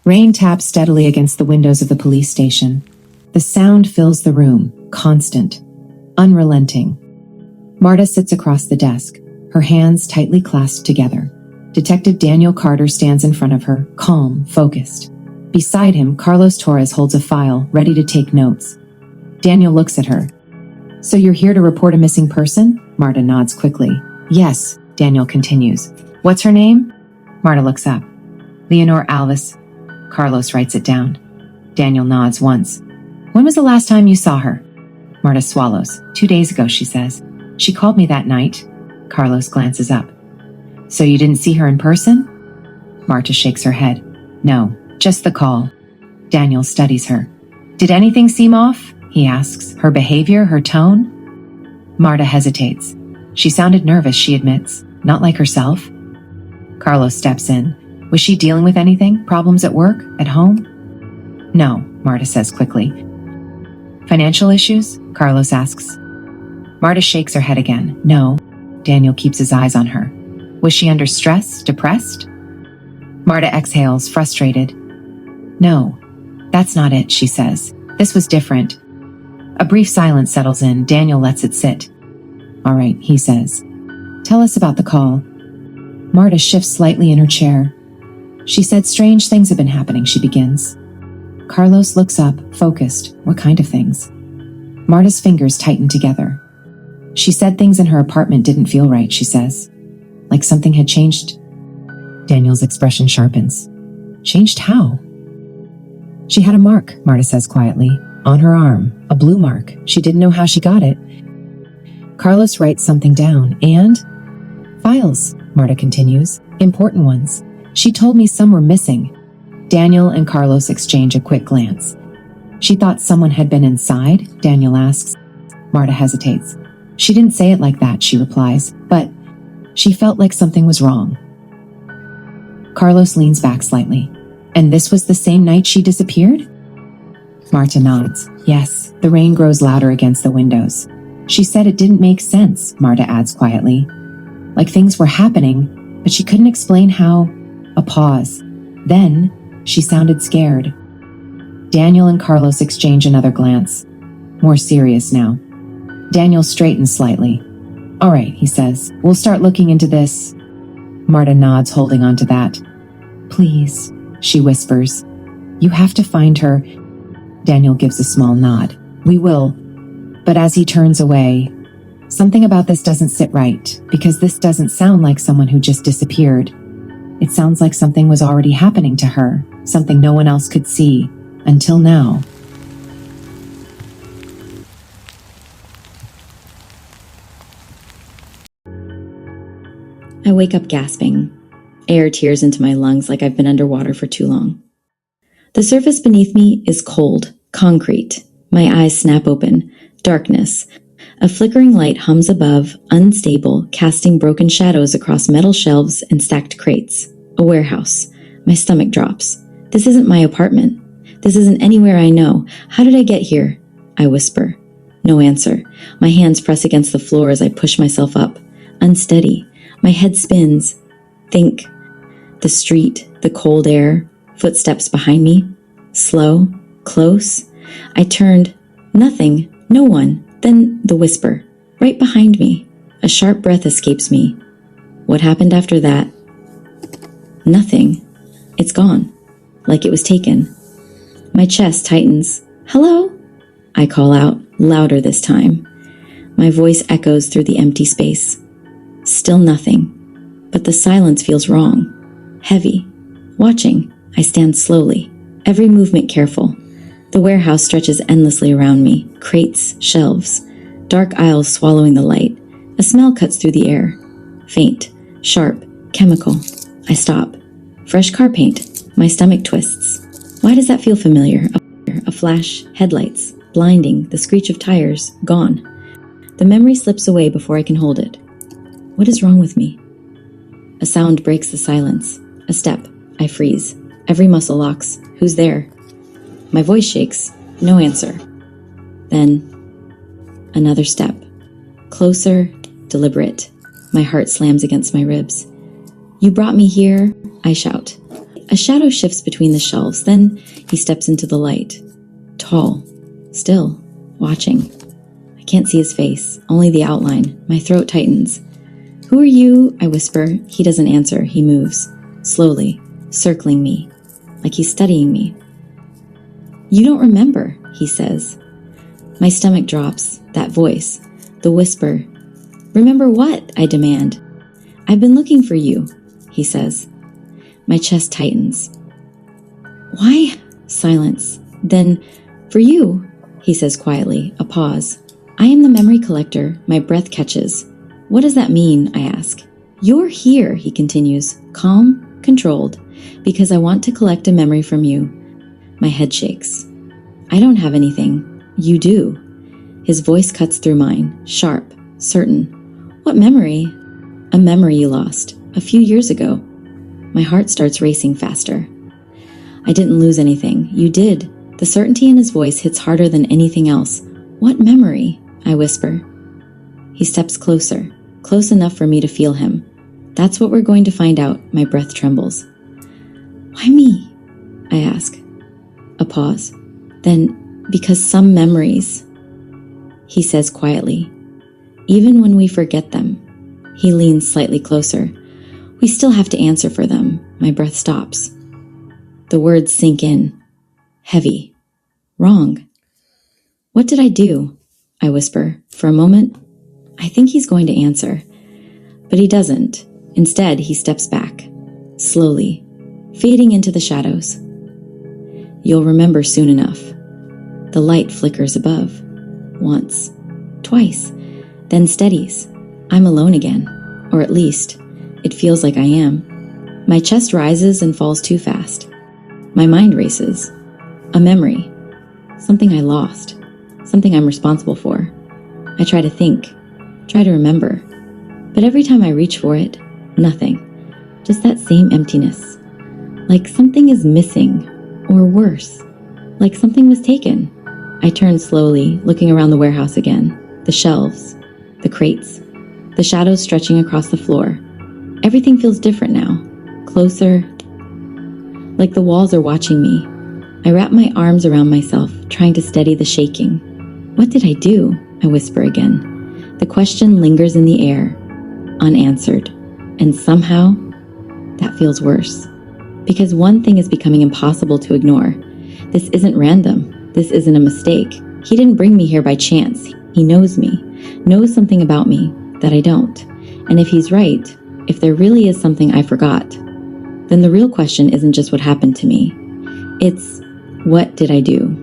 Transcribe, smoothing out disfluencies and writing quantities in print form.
Rain taps steadily against the windows of the police station. The sound fills the room, constant, unrelenting. Marta sits across the desk, her hands tightly clasped together. Detective Daniel Carter stands in front of her, calm, focused. Beside him, Carlos Torres holds a file, ready to take notes. Daniel looks at her. "So you're here to report a missing person?" Marta nods quickly. "Yes," Daniel continues. "What's her name?" Marta looks up. "Leonor Alves." Carlos writes it down. Daniel nods once. "When was the last time you saw her?" Marta swallows. 2 days ago, she says. "She called me that night." Carlos glances up. "So you didn't see her in person?" Marta shakes her head. "No, just the call." Daniel studies her. "Did anything seem off?" he asks. "Her behavior, her tone?" Marta hesitates. "She sounded nervous," she admits. "Not like herself." Carlos steps in. "Was she dealing with anything? Problems at work? At home?" "No," Marta says quickly. "Financial issues?" Carlos asks. Marta shakes her head again. "No." Daniel keeps his eyes on her. "Was she under stress? Depressed?" Marta exhales, frustrated. "No, that's not it," she says. "This was different." A brief silence settles in. Daniel lets it sit. "All right," he says. "Tell us about the call." Marta shifts slightly in her chair. "She said strange things have been happening," she begins. Carlos looks up, focused. "What kind of things?" Marta's fingers tighten together. "She said things in her apartment didn't feel right," she says. "Like something had changed." Daniel's expression sharpens. "Changed how?" "She had a mark," Marta says quietly, "on her arm, a blue mark. She didn't know how she got it." Carlos writes something down. "And?" "Files," Marta continues. "Important ones. She told me some were missing." Daniel and Carlos exchange a quick glance. "She thought someone had been inside?" Daniel asks. Marta hesitates. "She didn't say it like that," she replies, "but she felt like something was wrong." Carlos leans back slightly. "And this was the same night she disappeared?" Marta nods. "Yes." The rain grows louder against the windows. "She said it didn't make sense," Marta adds quietly. "Like things were happening, but she couldn't explain how." A pause. Then, she sounded scared. Daniel and Carlos exchange another glance. More serious now. Daniel straightens slightly. "All right," he says. "We'll start looking into this." Marta nods, holding on to that. "Please," she whispers. "You have to find her." Daniel gives a small nod. "We will." But as he turns away, something about this doesn't sit right, because this doesn't sound like someone who just disappeared. It sounds like something was already happening to her, something no one else could see, until now. I wake up gasping. Air tears into my lungs like I've been underwater for too long. The surface beneath me is cold, concrete. My eyes snap open. Darkness. A flickering light hums above, unstable, casting broken shadows across metal shelves and stacked crates. A warehouse. My stomach drops. This isn't my apartment. This isn't anywhere I know. How did I get here? I whisper. No answer. My hands press against the floor as I push myself up. Unsteady. My head spins. Think. The street, the cold air, footsteps behind me. Slow. Close. I turned. Nothing. No one. Then the whisper. Right behind me. A sharp breath escapes me. What happened after that? Nothing. It's gone. Like it was taken. My chest tightens. Hello? I call out, louder this time. My voice echoes through the empty space. Still nothing. But the silence feels wrong. Heavy. Watching, I stand slowly, every movement careful. The warehouse stretches endlessly around me, crates, shelves, dark aisles swallowing the light. A smell cuts through the air. Faint, sharp, chemical. I stop. Fresh car paint. My stomach twists. Why does that feel familiar? A flash, headlights, blinding, the screech of tires, gone. The memory slips away before I can hold it. What is wrong with me? A sound breaks the silence. A step. I freeze. Every muscle locks. Who's there? My voice shakes. No answer. Then, another step. Closer, deliberate. My heart slams against my ribs. You brought me here, I shout. A shadow shifts between the shelves, then he steps into the light. Tall, still, watching. I can't see his face, only the outline. My throat tightens. Who are you? I whisper. He doesn't answer. He moves, slowly, circling me, like he's studying me. You don't remember, he says. My stomach drops, that voice, the whisper. Remember what? I demand. I've been looking for you, he says. My chest tightens. Why? Silence. Then, for you, he says quietly, a pause. I am the memory collector, my breath catches. What does that mean? I ask. You're here, he continues, calm, controlled, because I want to collect a memory from you. My head shakes. I don't have anything. You do. His voice cuts through mine, sharp, certain. What memory? A memory you lost, a few years ago. My heart starts racing faster. I didn't lose anything. You did. The certainty in his voice hits harder than anything else. What memory? I whisper. He steps closer, close enough for me to feel him. That's what we're going to find out. My breath trembles. Why me? I ask. A pause. Then, because some memories, he says quietly, even when we forget them. He leans slightly closer. We still have to answer for them. My breath stops. The words sink in. Heavy. Wrong. What did I do? I whisper. For a moment, I think he's going to answer. But he doesn't. Instead, he steps back. Slowly. Fading into the shadows. You'll remember soon enough. The light flickers above. Once. Twice. Then steadies. I'm alone again. Or at least, it feels like I am. My chest rises and falls too fast. My mind races. A memory. Something I lost. Something I'm responsible for. I try to think. Try to remember. But every time I reach for it, nothing. Just that same emptiness. Like something is missing. Or worse. Like something was taken. I turn slowly, looking around the warehouse again. The shelves. The crates. The shadows stretching across the floor. Everything feels different now. Closer. Like the walls are watching me. I wrap my arms around myself, trying to steady the shaking. What did I do? I whisper again. The question lingers in the air, unanswered. And somehow, that feels worse. Because one thing is becoming impossible to ignore. This isn't random. This isn't a mistake. He didn't bring me here by chance. He knows me, knows something about me that I don't. And if he's right, if there really is something I forgot, then the real question isn't just what happened to me. It's, what did I do?